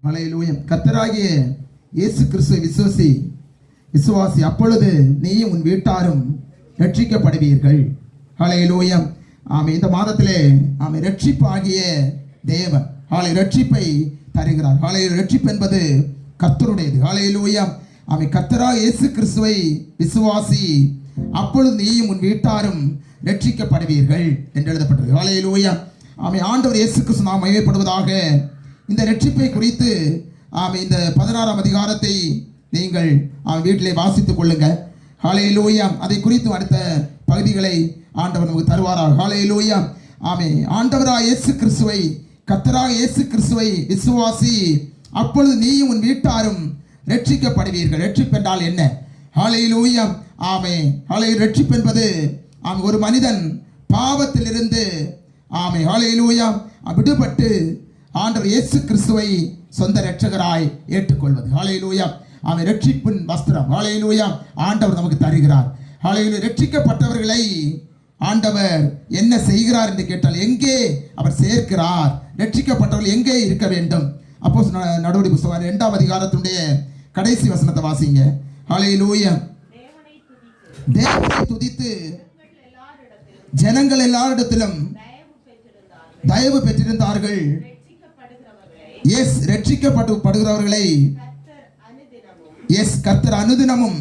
ஹல்லேலூயா. கர்த்தராகிய இயேசு கிறிஸ்துவை விசுவாசி, அப்பொழுது நீயும் உன் வீட்டாரும் ரட்சிக்கப்படுவீர்கள். ஹல்லேலூயா. ஆமென். இந்த மாதத்திலே ஆமென் ரட்சிப்பு ஆகிய தேவன் ரட்சிப்பை தருகிறார். ஹல்லேலூயா. ரட்சிப்பு என்பது கர்த்தருடையது. ஹல்லேலூயா. ஆமென். கர்த்தராகிய இயேசு கிறிஸ்துவை விசுவாசி, அப்பொழுது நீயும் உன் வீட்டாரும் ரட்சிக்கப்படுவீர்கள் என்று எழுதப்பட்டது. ஹல்லேலூயா. ஆமென். ஆண்டவர் இயேசு கிறிஸ்து நாம் மகிமைப்படுவதாக. இந்த ரட்சிப்பை குறித்து இந்த 16ஆம் அதிகாரத்தை நீங்கள் வீட்டிலே வாசித்துக் கொள்ளுங்க. ஹல்லேலூயா. அதை குறித்து அடுத்த பகுதிகளை ஆண்டவர் நமக்கு தருவாராக. ஹல்லேலூயா. ஆமென். ஆண்டவராகிய இயேசு கிறிஸ்துவை, கர்த்தராகிய இயேசு கிறிஸ்துவை விசுவாசி, அப்பொழுது நீயும் உன் வீட்டாரும் ரட்சிக்கப்படுவீர்கள். ரட்சிப்பு என்றால் என்ன? ஹல்லேலூயா. ஆமென். ஹல்லேலூயா. ரட்சிப்பு என்பது ஒரு மனிதன் பாவத்திலிருந்து ஹல்லேலூயா விடுபட்டு ஆண்டவர் இயேசு கிறிஸ்துவை சொந்த இரட்சகராய் ஏற்றுக்கொள்வது. ஹல்லேலூயா. ஆமென். ரட்சிப்பின் வஸ்திரம் ஹல்லேலூயா ஆண்டவர் நமக்கு தருகிறார். ஹல்லேலூயா. ரட்சிக்கப்பட்டவர்களை ஆண்டவர் என்ன செய்கிறார் என்று கேட்டால் எங்கே அவர் சேர்க்கிறார்? ரட்சிக்கப்பட்டவர்கள் எங்கே இருக்க வேண்டும்? அப்போஸ்தலர் நடவடிக்கை புத்தகம் 2ஆம் அதிகாரத்தினுடைய கடைசி வசனத்தை வாசிங்க. ஹல்லேலூயா. தேவனை துதித்து ஜனங்கள் எல்லாரிடத்திலும் தயவு பெற்றிருந்தார்கள். எஸ், ரட்சிக்கப்படுகிறவர்களை எஸ் கர்த்தர் அனுதினமும்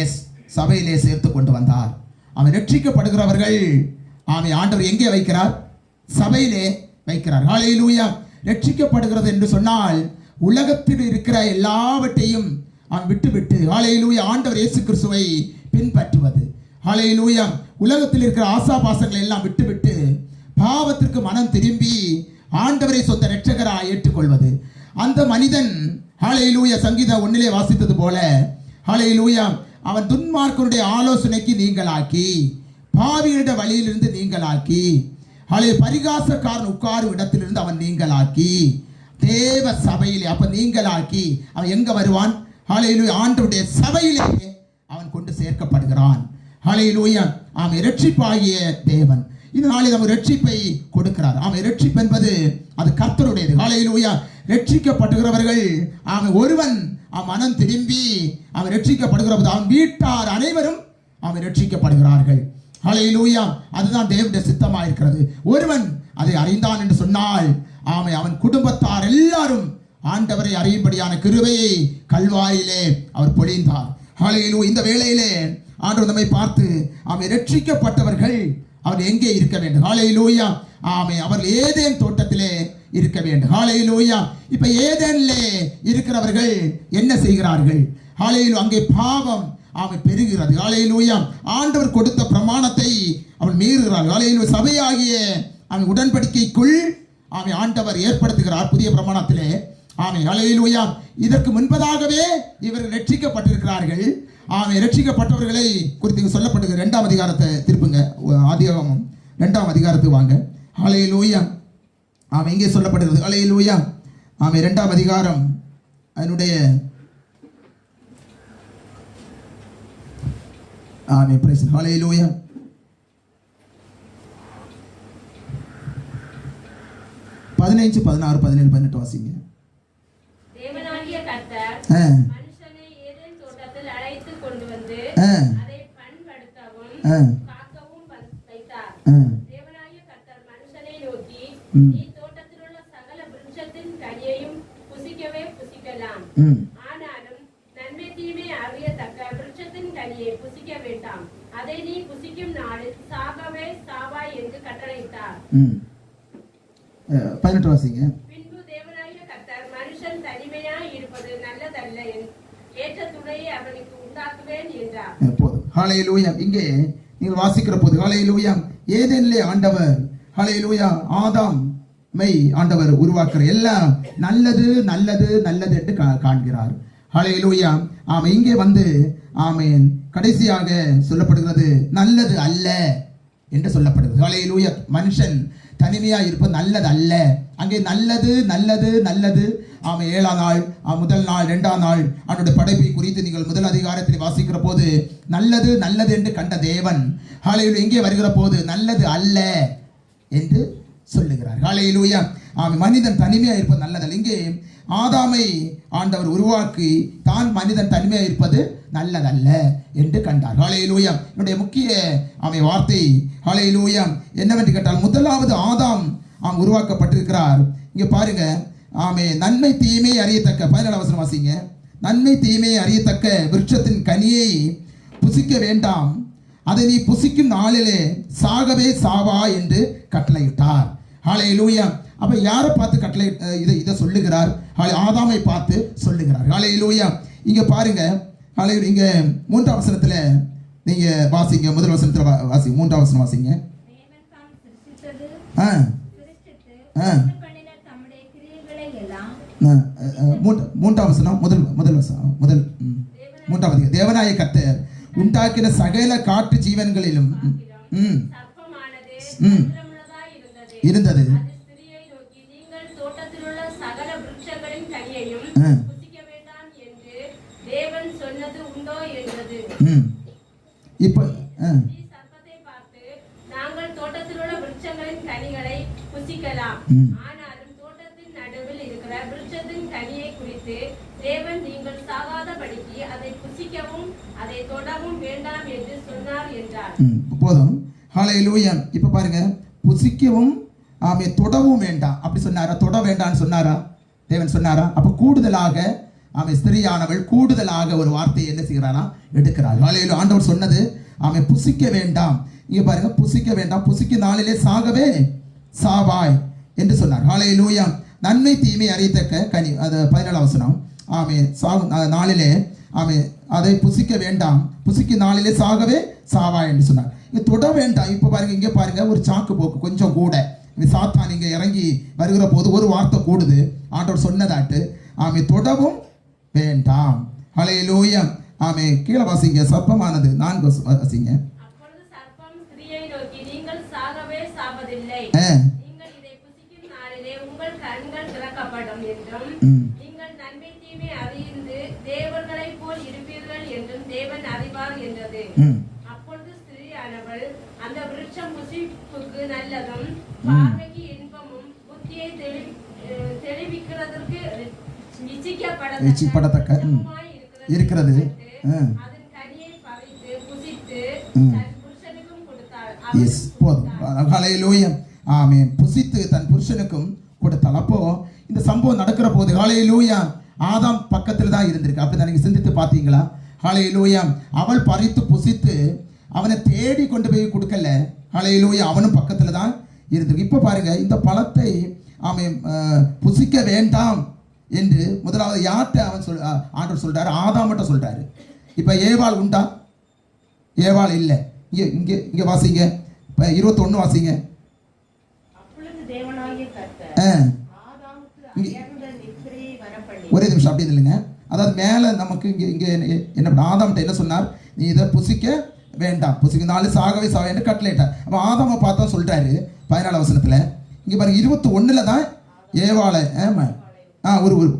எஸ் சபையிலே சேர்த்து கொண்டு வந்தார். அவன் ரட்சிக்கப்படுகிறவர்கள் ஆண்டவர் எங்கே வைக்கிறார்? சபையிலே வைக்கிறார். ஹல்லேலூயா. ரட்சிக்கப்படுகிறது என்று சொன்னால் உலகத்தில் இருக்கிற எல்லாவற்றையும் அவன் விட்டுவிட்டு ஹல்லேலூயா ஆண்டவர் இயேசு கிறிஸ்துவை பின்பற்றுவது. ஹல்லேலூயா. உலகத்தில் இருக்கிற ஆசாபாசங்களை எல்லாம் விட்டுவிட்டு பாவத்திற்கு மனம் திரும்பி ஆண்டவரை சொந்த இரட்சகராய் ஏற்றுக்கொள்வது. அந்த மனிதன் ஹல்லேலூயா சங்கீதம் 1 வாசித்தது போல ஹல்லேலூயா அவன் துன்மார்க்கனுடைய ஆலோசனைக்கு நீங்களாக்கி, பாவியுடைய வழியிலிருந்து நீங்களாக்கி, பரிகாசக்காரன் உட்காரும் இடத்திலிருந்து அவன் நீங்களாக்கி, தேவ சபையிலே அப்ப நீங்களாக்கி அவன் எங்க வருவான்? ஹல்லேலூயா ஆண்டவருடைய சபையிலே அவன் கொண்டு சேர்க்கப்படுகிறான். ஹல்லேலூயா. ஆமென். இரட்சிப்பாகிய தேவன் இந்த நாளில் நமக்கு ரட்சிப்பை கொடுக்கிறார். ஆமென். ரட்சிப்பு என்பது அது கர்த்தருடையது. ஹல்லேலூயா. ரட்சிக்கப்படுகிறவர்கள் ஒருவன் மனம் திரும்பி அவன் ரட்சிக்கப்படுகிற போது அவன் வீட்டார் அனைவரும் அவன் ரட்சிக்கப்படுகிறார்கள். ஹல்லேலூயா. அதுதான் தேவனுடைய சித்தமாக இருக்கிறது. ஒருவன் அதை அறிந்தான் என்று சொன்னால் அவன் குடும்பத்தார் எல்லாரும் ஆண்டவரை அறியும்படியான கிருபையை கல்வாயிலே அவர் பொழிந்தார். ஹல்லேலூயா. இந்த வேளையிலே ஆண்டவர் நம்மை பார்த்து ரட்சிக்கப்பட்டவர்கள் அவர் எங்கே இருக்க வேண்டும்? ஹல்லேலூயா. அவர்கள் ஏதேன் தோட்டத்திலே இருக்க வேண்டும். ஹல்லேலூயா. இப்ப ஏதேனிலே இருக்கிறவர்கள் என்ன செய்கிறார்கள்? ஹல்லேலூயா. அங்கே பாவம் பெருகிறது. ஹல்லேலூயா. ஆண்டவர் கொடுத்த பிரமாணத்தை அவன் மீறுகிறார்கள். ஹல்லேலூயா. சபையாகிய உடன்படிக்கைக்குள் ஆண்டவர் ஏற்படுத்துகிறார் புதிய பிரமாணத்திலே. ஹல்லேலூயா. இதற்கு முன்பதாகவே இவர்கள் ரட்சிக்கப்பட்டிருக்கிறார்கள். ரட்சிக்கப்பட்டவர்களை குறித்து சொல்லப்படுகிற 2ஆம் அதிகாரத்தை திருப்புங்க. ஆதியாகமம் 2ஆம் அதிகாரத்துக்கு வாங்க. ஹல்லேலூயா. இங்கே சொல்லப்படுகிறது. ஹல்லேலூயா. 2ஆம் அதிகாரம் அதனுடைய ஹல்லேலூயா 15, 16, 17, 18 வாசிங்க. தேவனாகிய கர்த்தர் மனுஷனை ஏதேன் தோட்டத்தில் அழைத்து கொண்டு வந்து அதை பண்படுத்தவும் காக்கவும் வைத்தார். தேவனாகிய கர்த்தர் மனுஷனை நோக்கி, நீ தோட்டத்தில் உள்ள சகல விருட்சத்தின் கனியையும் புசிக்கவே புசிக்கலாம், ஆனாலும் நன்மை தீமை அறியத்தக்க விருட்சத்தின் கனியை புசிக்க வேண்டாம், அதை நீ புசிக்கும் நாளில் சாகவே சாவாய் என்று கட்டளையிட்டார். 18 வாசிங்க. பின்பு தேவனாகிய கர்த்தர் மனுஷன் தனிமையாய் இருப்பது நல்லதல்ல, ஏற்ற துணையை அவனுக்கு உண்டாக்குவேன் என்றார். போதும். ஹல்லேலூயா. இங்கே நீங்கள் வாசிக்கிற போது ஹல்லேலூயா ஏதேனிலே ஆண்டவர் ஹல்லேலூயா ஆதாமை ஆண்டவர் உருவாக்குற எல்லாம் நல்லது நல்லது நல்லது என்று காண்கிறார். ஹல்லேலூயா. இங்கே வந்து ஆமென் கடைசியாக சொல்லப்படுகிறது நல்லது அல்ல என்று சொல்லப்படுகிறது. ஹல்லேலூயா. மனுஷன் தனிமையா இருப்பது நல்லது அல்ல. அங்கே நல்லது நல்லது நல்லது 7ஆம் நாள் முதல் நாள் 2ஆம் நாள் அவனுடைய படைப்பை குறித்து நீங்கள் முதல் அதிகாரத்தில் வாசிக்கிற போது நல்லது நல்லது என்று கண்ட தேவன் ஹல்லேலூயா எங்கே வருகிற போது நல்லது அல்ல என்று சொல்லுகிறார். ஹல்லேலூயா. மனிதன் தனிமையா இருப்பது நல்லதல்ல. இங்கே ஆதாமை ஆண்டவர் உருவாக்கி தான் மனிதன் தனிமையா இருப்பது நல்லதல்ல என்று கண்டார். ஹல்லேலூயா. என்னுடைய முக்கிய வார்த்தை ஹல்லேலூயா என்னவென்று கேட்டால், முதலாவது ஆதாம் உருவாக்கப்பட்டிருக்கிறார். இங்க பாருங்க, நன்மை தீமை அறியத்தக்க 17 வசனம் வாசிங்க. நன்மை தீமை அறியத்தக்க விருட்சத்தின் கனியை புசிக்க வேண்டாம், அதை நீ புசிக்கும் நாளிலே சாகவே சாவா என்று கட்டளையிட்டார். ஹல்லேலூயா. அப்ப யாரை பார்த்து கட்டளை இதை சொல்லுகிறார்? ஆதாமை பார்த்து சொல்லுகிறார். ஹல்லேலூயா. இங்க பாருங்க, இங்க 3ஆம் வசனத்துல நீங்க வாசிங்க. முதல் வசனத்துல வாசிங்க, 3ஆம் வசனம் வாசிங்க. மூன்றாம் வசனம், முதல் வசனம், மூன்றாம் அதிகாரம். தேவனாய கர்த்தர் உண்டாக்கின சகல காட்டு ஜீவன்களிலும் இருந்தது. இப்ப நாங்கள் தோட்டத்தில் உள்ள விருட்சங்களின் கனிகளை புசிக்கலாம், ஆனாலும் தோட்டத்தின் நடுவில் இருக்கிற விருட்சத்தின் கனியை குறித்து தேவன் நீங்கள் சாகாதபடிக்கு அதை புசிக்கவும் அதை தொடவும் வேண்டாம் என்று சொன்னார் என்றார். போதும். ஹல்லேலூயா. இப்ப பாருங்க, புசிக்கவும் தொடவும் வேண்டாம் அப்படி சொன்னாரா? தொட வேண்டாம்னு சொன்னாரா? தேவன் சொன்னாரா? அப்ப கூடுதலாக ஸ்திரியானவள் கூடுதலாக ஒரு வார்த்தையை என்ன செய்கிறாரா? எடுக்கிறாள். ஹல்லேலூயா. ஆண்டவர் சொன்னது புசிக்க வேண்டாம். இங்க பாருங்க, புசிக்க வேண்டாம், புசிக்கும் நாளிலே சாகவே சாவாய் என்று சொன்னார். ஹல்லேலூயா. நன்மை தீமை அறியத்தக்க கனி, அது 17 வசனம். சாகும் நாளிலே அதை புசிக்க வேண்டாம், புசிக்கும் நாளிலே சாகவே சாவாய் என்று சொன்னார். இங்க தொட வேண்டாம். இப்ப பாருங்க, இங்க பாருங்க, ஒரு சாக்கு போக்கு கொஞ்சம் கூட சாத்தான் இங்க இறங்கி வருகிற போது ஒரு வார்த்தை கூடுது. ஆண்டவர் சொன்னதாட்டு தொடவும் வேண்டாம். ஹல்லேலூயா. கீழே வாசிங்க. சர்ப்பமானது 4 வாசிங்க. அப்பொழுது சர்ப்பம் ஸ்திரியை நோக்கி, நீங்கள் சாகவே சாவதில்லை, நீங்கள் இதை புசிக்கும் நாளிலே உங்கள் கண்கள் திறக்கப்படும் என்றும் நீங்கள் நன்மை தீமை அறிந்து தேவர்களைப் போல் இருப்பீர்கள் என்றும் தேவன் அறிவார் என்றது. அப்பொழுது ஸ்திரியானவள், அந்த விருட்சம் புசிப்புக்கு நல்லதும் பார்வைக்கு இன்பமும் புத்தியை தெளிவிக்கிறதற்கு இச்சிப்படத்தக்க இருக்கிறது. புசித்து தன் புருஷனுக்கும் கொடுத்தாள். அப்போ இந்த சம்பவம் நடக்கிற போது ஹல்லேலூயா ஆதாம் பக்கத்தில் தான் இருந்திருக்கு. அப்படிதான் நீங்க சிந்தித்து பார்த்தீங்களா? ஹல்லேலூயா. அவள் பறித்து புசித்து அவனை தேடி கொண்டு போய் கொடுக்கல. ஹல்லேலூயா. அவனும் பக்கத்தில் தான் இருந்திருக்கு. இப்போ பாருங்க, இந்த பழத்தை புசிக்க வேண்டாம் என்று முதலாவது யார்கிட்ட ஆண்டவர் சொல்றாரு? ஆதாம்கிட்ட சொல்றாரு. இப்ப ஏவாள் உண்டா? ஏவாள் இல்லை. இங்க இங்க இங்க வாசிங்க, 21 வாசிங்க. ஒரே நிமிஷம் அப்படி இல்லைங்க. அதாவது மேல நமக்கு இங்க இங்க என்ன ஆதாம்கிட்ட என்ன சொன்னார்? நீ இதை புசிக்க வேண்டாம், புசிக்க நாலு சாகவே சாக என்று கட்டளையிட்டார். அப்ப ஆதாமை பார்த்தா சொல்றாரு 14 வசனத்துல. இங்க பாருங்க 21 தான் ஏவாளை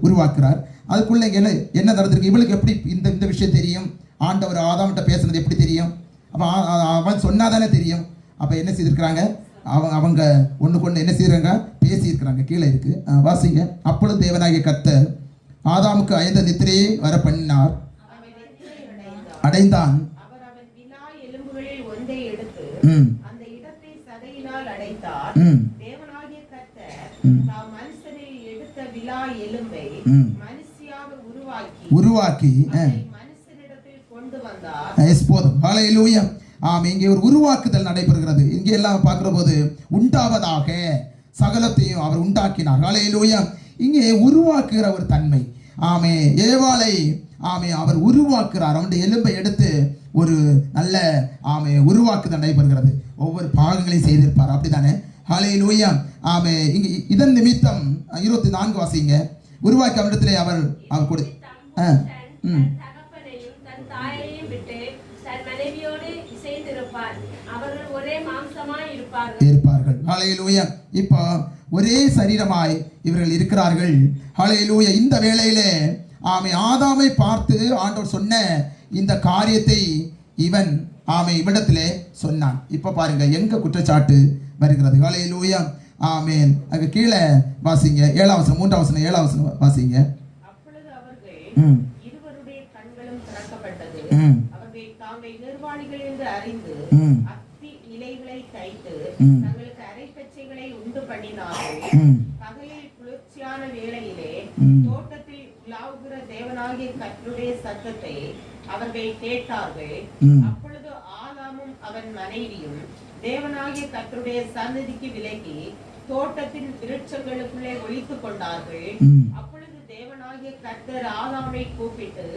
உருவாக்குறார். அதுக்குள்ள இங்க என்ன நடந்திருக்கு? இவளுக்கு எப்படி இந்த விஷயம் தெரியும்? ஆண்டவர் ஆதாம்கிட்ட பேசுனது எப்படி தெரியும்? அப்ப அவன் சொன்னாதானே தெரியும். அப்ப என்ன செய்திருக்கிறாங்க? அவங்க ஒண்ணுக்கு ஒண்ணு என்ன செய்யறாங்க? பேசியிருக்கிறாங்க. கீழே இருக்கு, வாசிங்க. அப்பொழுது தேவனாகிய கர்த்தர் ஆதாமுக்கு அயர்ந்த நித்திரையை வர பண்ணினார், அடைந்தான். உருவாக்கி போதும். ஹல்லேலூயா. இங்கே ஒரு உருவாக்குதல் நடைபெறுகிறது. இங்கே எல்லாம் பார்க்கிற போது உண்டாவதாக சகலத்தையும் அவர் உண்டாக்கினார். ஹல்லேலூயா. இங்கே உருவாக்குகிற ஒரு தன்மை. ஏவாளை அவர் உருவாக்குறார். அவனுடைய எலும்பை எடுத்து ஒரு நல்ல உருவாக்குதல் நடைபெறுகிறது. ஒவ்வொரு பாகங்களையும் செய்திருப்பார். அப்படித்தானே? ஹல்லேலூயா. இங்க இதன் நிமித்தம் 24 வாசிங்க. உருவாக்கி அவரிடத்திலே அவர் கொடு இருப்பார்கள். ஹல்லேலூயா. இப்போ ஒரே சரீரமாய் இவர்கள் இருக்கிறார்கள். ஹல்லேலூயா. இந்த வேளையிலே ஆதாமை பார்த்து ஆண்டவர் சொன்ன இந்த காரியத்தை இவன் இவ்விடத்திலே சொன்னான். இப்ப பாருங்க எங்க குற்றச்சாட்டு வருகிறது. ஹல்லேலூயா. ஆமென். அங்க கீழே வாசிங்க 7ஆம் வசனம் 3ஆம் வசனம் 7ஆம் வசனம் வாசிங்க. அப்பொழுது அவர்கள் இருவருடைய கண்களும் திறக்கப்பட்டது. அவர்கள் தாங்கள் நிர்வாணிகள் என்று அறிந்து அத்தி இலைகளை தைத்து தங்களுக்கு அரைப்பச்சைகளை உண்டு பண்ணினார்கள். பகலில் குளிர்ச்சியான வேளையிலே தோட்டத்தில் உலாவுகிற தேவனாகிய கர்த்தருடைய சத்தத்தை அவர்கள் கேட்டார்கள். அப்பொழுது ஆதாமும் அவன் மனைவியும் தேவனாகிய கர்த்தருடைய சந்நிதிக்கு விலகி தோட்டத்தின் விருட்சங்களுக்குள்ளே ஒளித்துக் கொண்டார்கள். அப்பொழுது தேவனாகிய கர்த்தர் ஆதாமை கூப்பிட்டு,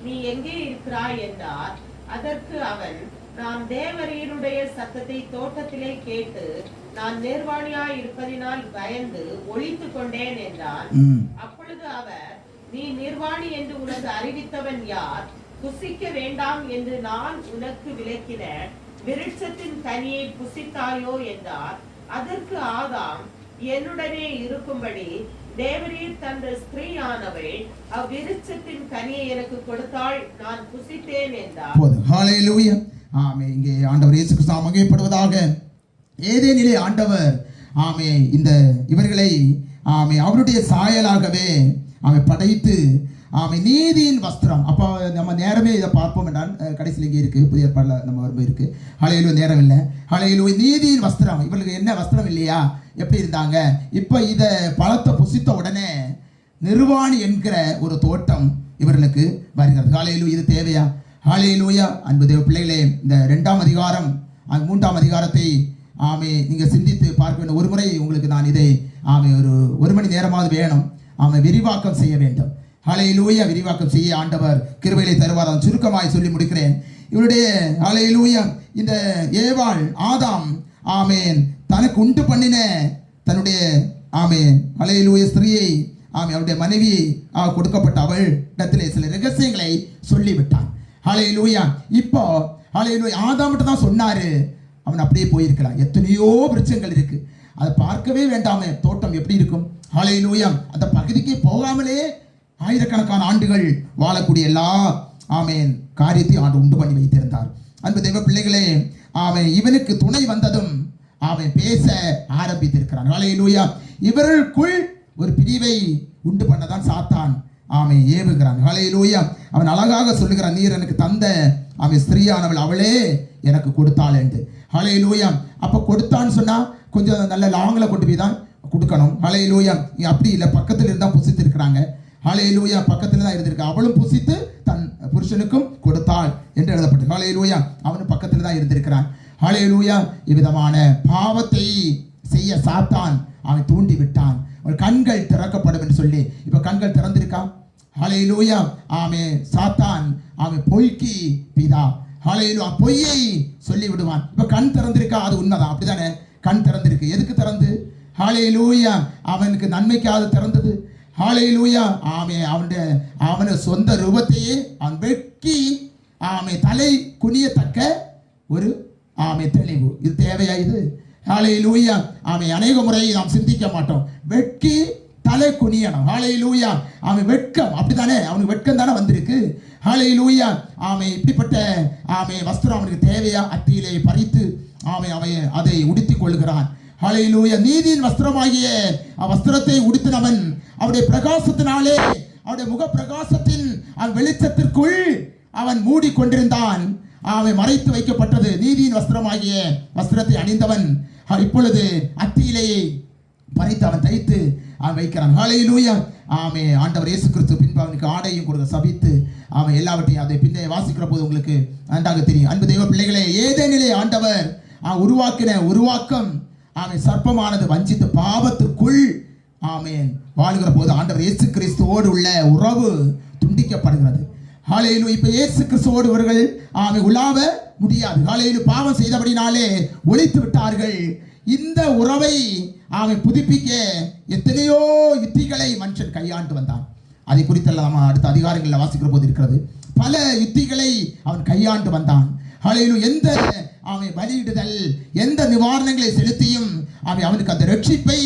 நீ எங்கே இருக்கிறாய் என்றார். அதற்கு அவன், நான் தேவரீருடைய சத்தத்தை தோட்டத்திலே கேட்டு நான் நிர்வாணியாய் இருப்பதினால் பயந்து ஒளித்துக் கொண்டேன் என்றான். அப்பொழுது அவர், நீ நிர்வாணி என்று உனக்கு அறிவித்தவன் யார்? புசிக்க வேண்டாம் என்று நான் உனக்கு விலக்கின விருட்சத்தின் கனியை புசித்தாயோ என்றார். அதற்கு ஆதாம், என்னுடனே இருக்கும்படி தேவரீர் தந்த ஸ்திரீயானவள் அவ்விருட்சத்தின் கனியை எனக்கு கொடுத்தாள், நான் புசித்தேன் என்றார். ஹல்லேலூயா. ஆமென். இங்கே ஆண்டவர் இயேசு கிறிஸ்து மகிமைப்படுவதாக. ஏதேனிலே ஆண்டவர் இந்த இவர்களை அவருடைய சாயலாகவே படைத்து நீதியின் வஸ்திரம். அப்போ நம்ம நேரமே இதை பார்ப்போம் என்றால் கடைசியில் இங்கே இருக்குது, புதிய ஏற்பாடில் நம்ம வரும்போது இருக்குது. ஹல்லேலூயா. நேரம் இல்லை. ஹல்லேலூயா. நீதியின் வஸ்திரம். இவர்களுக்கு என்ன வஸ்திரம் இல்லையா? எப்படி இருந்தாங்க? இப்போ இதை பழத்தை புசித்த உடனே நிர்வாணி என்கிற ஒரு தோட்டம் இவர்களுக்கு வருகிறது. ஹல்லேலூயா. இது தேவையா? ஹல்லேலூயா. அன்பு தேவ பிள்ளைகளே, இந்த 2ஆம் அதிகாரம் 3ஆம் அதிகாரத்தை நீங்கள் சிந்தித்து பார்க்க வேண்டும். ஒரு முறை உங்களுக்கு நான் இதை ஒரு மணி நேரமாவது வேணும். விரிவாக்கம் செய்ய வேண்டும். ஹல்லேலூயா. விரிவாக்கம் செய்ய ஆண்டவர் கிருபையை தருவார். நான் சுருக்கமாய் சொல்லி முடிக்கிறேன். இவருடைய ஹல்லேலூயா இந்த ஏவாள் ஆதாம் தனக்கு உண்டு பண்ணின தன்னுடைய ஹல்லேலூயா ஸ்திரீயை அவருடைய மனைவி கொடுக்கப்பட்ட அவள் இடத்திலே சில ரகசியங்களை சொல்லிவிட்டான். ஹல்லேலூயா. இப்போ ஹல்லேலூயா ஆதாம்கிட்ட தான் சொன்னாரு. அவன் அப்படியே போயிருக்கலாம். எத்தனையோ விருட்சங்கள் இருக்கு, அதை பார்க்கவே வேண்டாமே. தோட்டம் எப்படி இருக்கும்? ஹல்லேலூயா. அந்த பகுதிக்கு போகாமலே ஆயிரக்கணக்கான ஆண்டுகள் வாழக்கூடிய எல்லா காரியத்தையும் ஆண்டு உண்டு பண்ணி வைத்திருந்தார். அன்பு தெய்வ பிள்ளைகளே, இவனுக்கு துணை வந்ததும் பேச ஆரம்பித்திருக்கிறான். ஹல்லேலூயா. இவர்களுக்குள் ஒரு பிரிவை உண்டு பண்ணதான் சாத்தான் ஏவுகிறான். ஹல்லேலூயா. அவன் அழகாக சொல்லுகிறான், நீர் எனக்கு தந்த ஸ்திரீயானவள் அவளே எனக்கு கொடுத்தாள் என்று. ஹல்லேலூயா. அப்போ கொடுத்தான்னு சொன்னா கொஞ்சம் நல்ல லாங்கில் கொண்டு போய் தான் கொடுக்கணும். ஹல்லேலூயா. அப்படி இல்லை, பக்கத்தில் இருந்தால் புசித்து இருக்கிறாங்க. ஹல்லேலூயா. பக்கத்தில் தான் இருந்திருக்கு. அவளும் புசித்து தன் புருஷனுக்கும் கொடுத்தாள் என்று எழுதப்பட்டு. ஹல்லேலூயா. அவனும் பக்கத்தில் தான் இருந்திருக்கிறான். ஹல்லேலூயா. இவ்விதமான பாவத்தை செய்ய சாத்தான் அவன் தூண்டி விட்டான். அவன் கண்கள் திறக்கப்படும் என்று சொல்லி இப்போ கண்கள் திறந்திருக்கா? ஹல்லேலூயா. சாத்தான் பொய்க்கு பிதா. ஹல்லேலூயா. பொய்யை சொல்லி விடுவான். இப்போ கண் திறந்திருக்கா? அது உண்மைதான், அப்படிதானே? கண் திறந்திருக்கு. எதுக்கு திறந்து? ஹல்லேலூயா. அவனுக்கு நன்மைக்காக திறந்தது. ஹல்லேலூயா. அவனுடைய சொந்த ரூபத்தையே அவன் வெட்கி தலை குனியத்தக்க ஒரு தெளிவு. இது தேவையா? இது ஹல்லேலூயா. அநேக முறை நாம் சிந்திக்க மாட்டோம். வெட்கி தலை குனியணும். ஹல்லேலூயா. வெட்கம், அப்படித்தானே? அவனுக்கு வெட்கம் தானே வந்திருக்கு. ஹல்லேலூயா. இப்படிப்பட்ட வஸ்திரம் அவனுக்கு தேவையா? அத்தியிலே பறித்து அதை உடுத்திக் கொள்கிறான். ஹல்லேலூயா. நீதியின் வஸ்திரமாகிய வஸ்திரத்தை உடுத்தினவன் அவருடைய பிரகாசத்தினாலே, அவருடைய முக பிரகாசத்தின் வெளிச்சத்திற்குள் அவன் மூடிக்கொண்டிருந்தான். மறைத்து வைக்கப்பட்டது. நீதியின் வஸ்திரமாகிய வஸ்திரத்தை அணிந்தவன் இப்பொழுது அத்தியிலேயே பறித்து அவன் தைத்து வைக்கிறான். ஹல்லேலூயா. ஆண்டவர் இயேசு கிறிஸ்து பின்பு அவனுக்கு ஆடையும் கொடுக்க சபித்து எல்லாவற்றையும் அதை பின்னே வாசிக்கிற போது உங்களுக்கு நன்றாக தெரியும். அன்பு தெய்வ பிள்ளைகளே, ஏதேனிலே ஆண்டவர் உருவாக்கின உருவாக்கம் சர்ப்பமானது வஞ்சித்து பாவத்திற்குள் வாழ்கிற போது ஆண்டவர் இயேசு கிறிஸ்துவோடு உள்ள உறவு துண்டிக்கப்படுகிறது. ஹல்லேலூயா. இப்ப இயேசு கிறிஸ்துவோடு இவர்கள் உலாவ முடியாது. ஹல்லேலூயா. பாவம் செய்தபடினாலே ஒழித்து விட்டார்கள். இந்த உறவை புதுப்பிக்க எத்தனையோ யுத்திகளை மனுஷன் கையாண்டு வந்தான். அதை குறித்தெல்லாம் அடுத்த அதிகாரங்களில் வாசிக்கிற போது இருக்கிறது. பல யுத்திகளை அவன் கையாண்டு வந்தான். ஹல்லேலூயா. எந்த பலியிடுதல், எந்த நிவாரணங்களை செலுத்தியும் அவனுக்கு அந்த ரட்சிப்பை,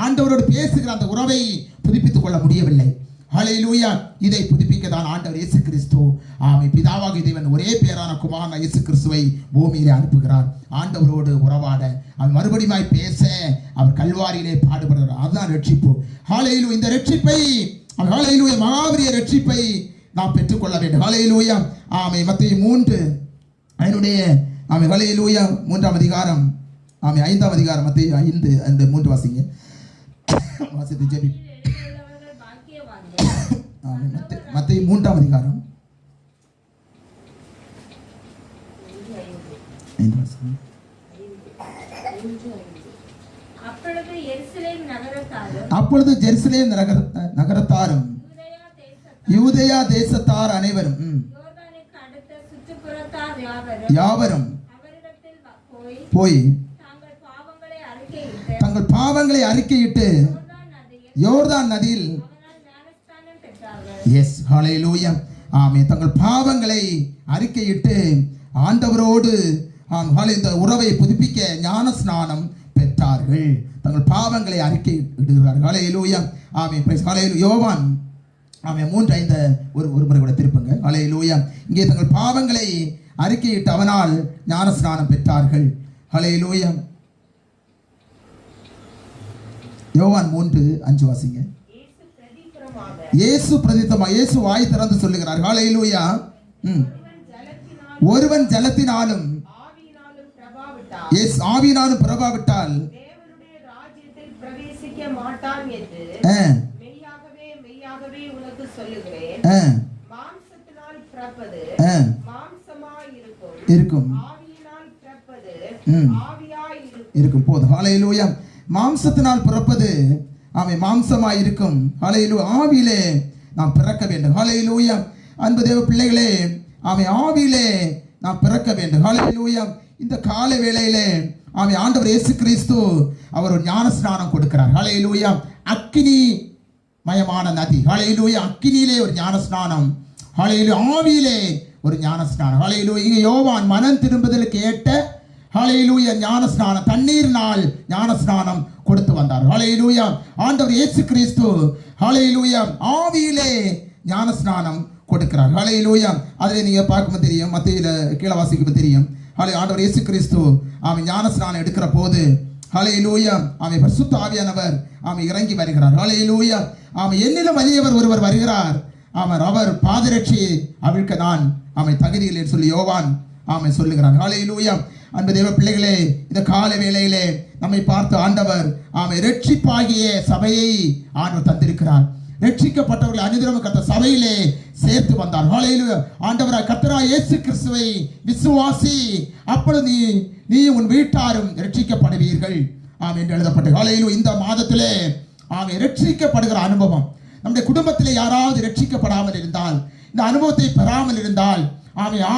ஆண்டவரோடு பேசுகிற அந்த உறவை புதுப்பித்துக் கொள்ள முடியவில்லை. ஹல்லேலூயா. இதை புதுப்பிக்க தான் ஆண்டவர் இயேசு கிறிஸ்து பிதாவாகிய தேவன் ஒரே பேரான குமாரனான இயேசு கிறிஸ்துவை பூமியிலே அனுப்புகிறார். ஆண்டவரோடு உறவாட, அவர் மறுபடியும் பேச அவர் கல்வாரியிலே பாடுபடுகிறார். அதுதான் ரட்சிப்பு. ஹல்லேலூயா. இந்த ரட்சிப்பை, ஹல்லேலூயா, மகாபெரிய ரட்சிப்பை நாம் பெற்றுக்கொள்ள வேண்டும். ஹல்லேலூயா. மத்தேயு 3 அதனுடைய ஹல்லேலூயா 3ஆம் அதிகாரம் 5ஆம் அதிகாரம் மத்தேயு 5:3 வாசிங்க. வாசித்து ஜெபி. மத்தேயு 3ஆம் அதிகாரம் 5 வாசிங்க. அப்பொழுது எருசலேம் நகரத்தாரும் யூதேயா தேசத்தார் அனைவரும் யாவரும் போய் தங்கள் பாவங்களை அறிக்கையிட்டு யோர்தான் நதியில் ஹல்லேலூயா தங்கள் பாவங்களை அறிக்கையிட்டு ஆண்டவரோடு இந்த உறவை புதுப்பிக்க ஞான ஸ்நானம் பெற்றார்கள். தங்கள் பாவங்களை அறிக்கை இடுகிறார்கள். ஹல்லேலூயா. ஹல்லேலூயா. யோவான் 3:5 ஒரு முறை கூட திருப்புங்க. ஹல்லேலூயா. இங்கே தங்கள் பாவங்களை அறிக்கையிட்டு அவனால் ஞான ஸ்நானம் பெற்றார்கள். ஹல்லேலூயா. யோவான் 3:5 வாசிங்க. இயேசு பிரதித்தமாக இயேசு வாய் திறந்து சொல்லுகிறார். ஹல்லேலூயா. ஒருவன் ஜலத்தினாலும் ஆவியினாலும் பிரபாவிட்டால் தேவனுடைய ராஜ்யத்தில் பிரவேசிக்க மாட்டான் என்று மெய்யாகவே உனக்கு சொல்லுகிறேன். மாம்சத்தினால் பிறப்பது மாம்சமாய் இருக்கும், ஆவியினால் பிறப்பது ஆவியாய் இருக்கும். போதும். ஹல்லேலூயா. மாம்சத்தினால் பிறப்பது மாம்சமாய் இருக்கும். ஹல்லேலூயா. ஆவியிலே நாம் பிறக்க வேண்டும். ஹல்லேலூயா. அன்பு தேவ பிள்ளைகளே, ஆவியிலே நாம் பிறக்க வேண்டும். ஹல்லேலூயா. இந்த கால வேளையிலே ஆண்டவர் இயேசு கிறிஸ்து அவர் ஒரு ஞான ஸ்நானம் கொடுக்கிறார். ஹல்லேலூயா. அக்கினி மயமான நதி. ஹல்லேலூயா. அக்கினியிலே ஒரு ஞான ஸ்நானம். ஹல்லேலூயா. ஆவியிலே ஒரு ஞான ஸ்நானம். ஹல்லேலூயா. இங்கே யோவான் மனம் திரும்புதலுக்கு ஏற்ற ஹல்லேலூயா ஞான ஸ்நானம், தண்ணீர்னால் ஞான ஸ்நானம் கொடுத்து வந்தார். ஹல்லேலூயா. ஆண்டவர் இயேசு கிறிஸ்து ஹல்லேலூயா ஆவியிலே ஞான ஸ்நானம் கொடுக்கிறார். ஹல்லேலூயா. அதில் நீங்க பார்க்கும்போது தெரியும், மத்தேயுல கீழே வாசிக்கும் தெரியும். ஆண்டவர் இயேசு கிறிஸ்து ஞான ஸ்நானம் எடுக்கிற போது ஹல்லேலூயா பரிசுத்த ஆவியானவர் இறங்கி வருகிறார். ஹல்லேலூயா. என்னிலும் வலியவர் ஒருவர் வருகிறார், அவர் பாதரட்சியை அவிழ்க்க நான் தகுதியில் சொல்லி யோவான் சொல்லுகிறார். ஹல்லேலூயா. அன்பு தேவ பிள்ளைகளே, இந்த கால வேளையிலே நம்மை பார்த்து ஆண்டவர் இரட்சிப்பாகிய சபையை ஆண்டவர் தந்திருக்கிறார். ரட்சிக்கப்பட்டவர்கள் அனைவரும் கர்த்தர் சபையிலே சேர்த்து வந்தார். ஹல்லேலூயா. ஆண்டவராய் கர்த்தராய் இயேசு கிறிஸ்துவை விசுவாசி, அப்பொழுது நீ உன் வீட்டாரும் ரட்சிக்கப்படுவீர்கள் என்று எழுதப்பட்டது. ஹல்லேலூயா. இந்த மாதத்திலே ரட்சிக்கப்படுகிற அனுபவம், நம்முடைய குடும்பத்திலே யாராவது ரட்சிக்கப்படாமல் இருந்தால், இந்த அனுபவத்தை பெறாமல் இருந்தால்,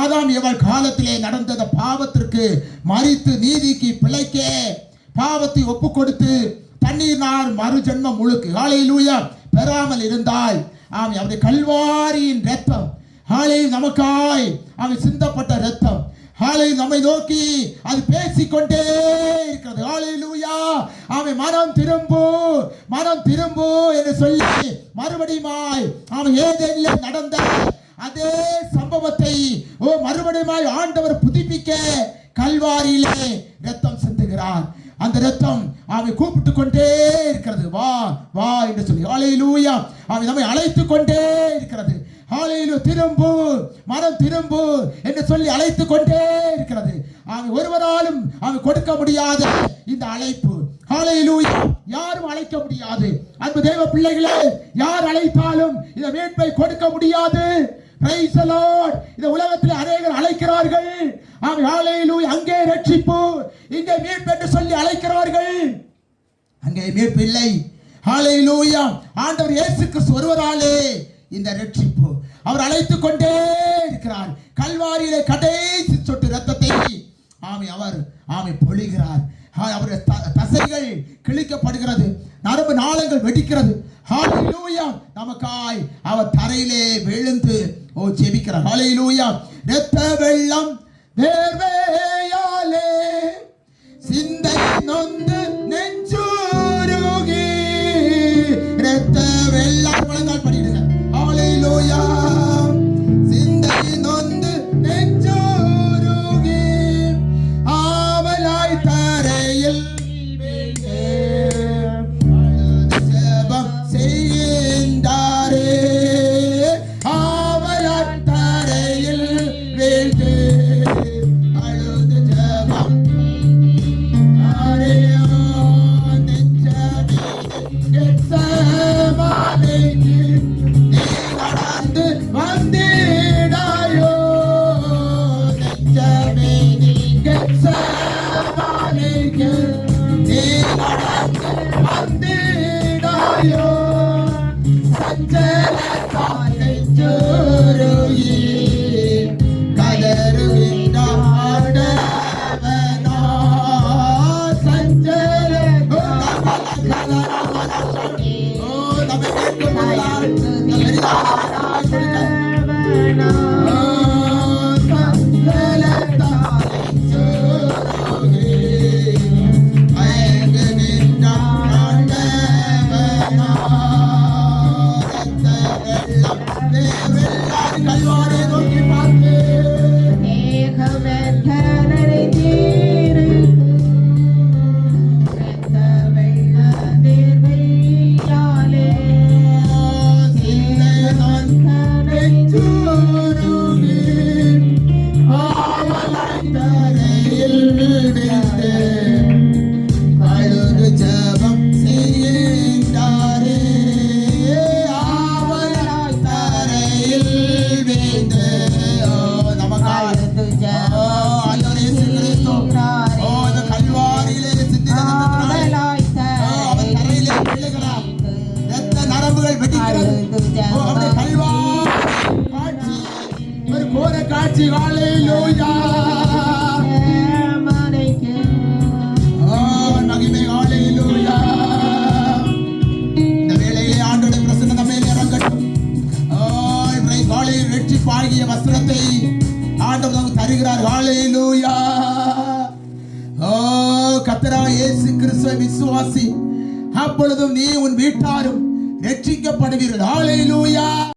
ஆதாம் ஏவாள் காலத்திலே நடந்த பாவத்திற்கு மரித்து நீதிக்கு பிழைக்க பாவத்தை ஒப்பு கொடுத்து தண்ணீர்னால் மறு ஜென்மம் முழுக்கு ஹல்லேலூயா பெறாமல் இருந்தால் அவருடைய கல்வாரியின் ரத்தம் நமக்காய் சிந்தப்பட்ட ரத்தம் நம்மை நோக்கி அது பேசிக்கொண்டே இருக்கிறது. ஹல்லேலூயா. மனம் திரும்பு என்று சொல்லி மறுபடியும் ஏதேனிலே நடந்த அதே சம்பவத்தை மறுபடியும் ஆண்டவர் புதுப்பிக்க கல்வாரியிலே ரத்தம் சிந்துகிறார். அந்த ரத்தம் கூப்பிட்டு கொண்டே இருக்கிறது, வா வா என்று சொல்லி. ஹல்லேலூயா. நம்மை அழைத்து கொண்டே இருக்கிறது. ஹல்லேலூயா. திரும்பு, மனம் திரும்பு என்று சொல்லி அழைத்து கொண்டே இருக்கிறது. ஒருவராலும் கொடுக்க முடியாத இந்த அழைப்பு. ஹல்லேலூயா. யாரும் அழைக்க முடியாது. அன்பு தேவ பிள்ளைகளே, யார் அழைத்தாலும் இந்த மீட்பை கொடுக்க முடியாது. Praise the Lord. இந்த உலகத்தில் அநேகர் அழைக்கிறார்கள். ஹல்லேலூயா. அங்கே ரட்சிப்பு, இங்கே மீட்பு என்று சொல்லி அழைக்கிறார்கள். அங்கே மீட்பு இல்லை. ஹல்லேலூயா. ஆண்டவர் இயேசு கிறிஸ்து ஒருவராலே இந்த ரட்சிப்பு. அவர் அழைத்துக் கொண்டே இருக்கிறார். கல்வாரியிலே கடைசி சொட்டு ரத்தத்தை அவர் பொழிகிறார். அவருடைய தசைகள் கிழிக்கப்படுகிறது, நரம்பு நாளங்கள் வெடிக்கிறது. ஹல்லேலூயா. நமக்காய் அவர் தரையிலே விழுந்து ஜெபிக்கிறார். ஹல்லேலூயா. இரத்த வெள்ளம் வேர்வையாலே சிந்தை நொந்து நெஞ்சுருகி இரத்த வெள்ளம் முழங்கால் படிடுங்க. சஞ்சலத்தால் நெஞ்சுருகி கதறுகின்ற ஆண்டவனா கல்வாரை நோக்கி பார்த்து காட்சி ஹalleluya மகிமை ஹalleluya இந்த வேளையிலே ஆண்டவருடைய பிரசன்னம் நம்மை இறங்கட்டும் இவரை காலையில் இரட்சிப்பாகிய வஸ்திரத்தை ஆண்டவர் நமக்கு தருகிறார் ஹalleluya கர்த்தராகிய இயேசு கிறிஸ்துவை விசுவாசி அப்பொழுதும் நீ உன் வீட்டாரும் இரட்சிக்கப்படுவீர்கள் ஹalleluya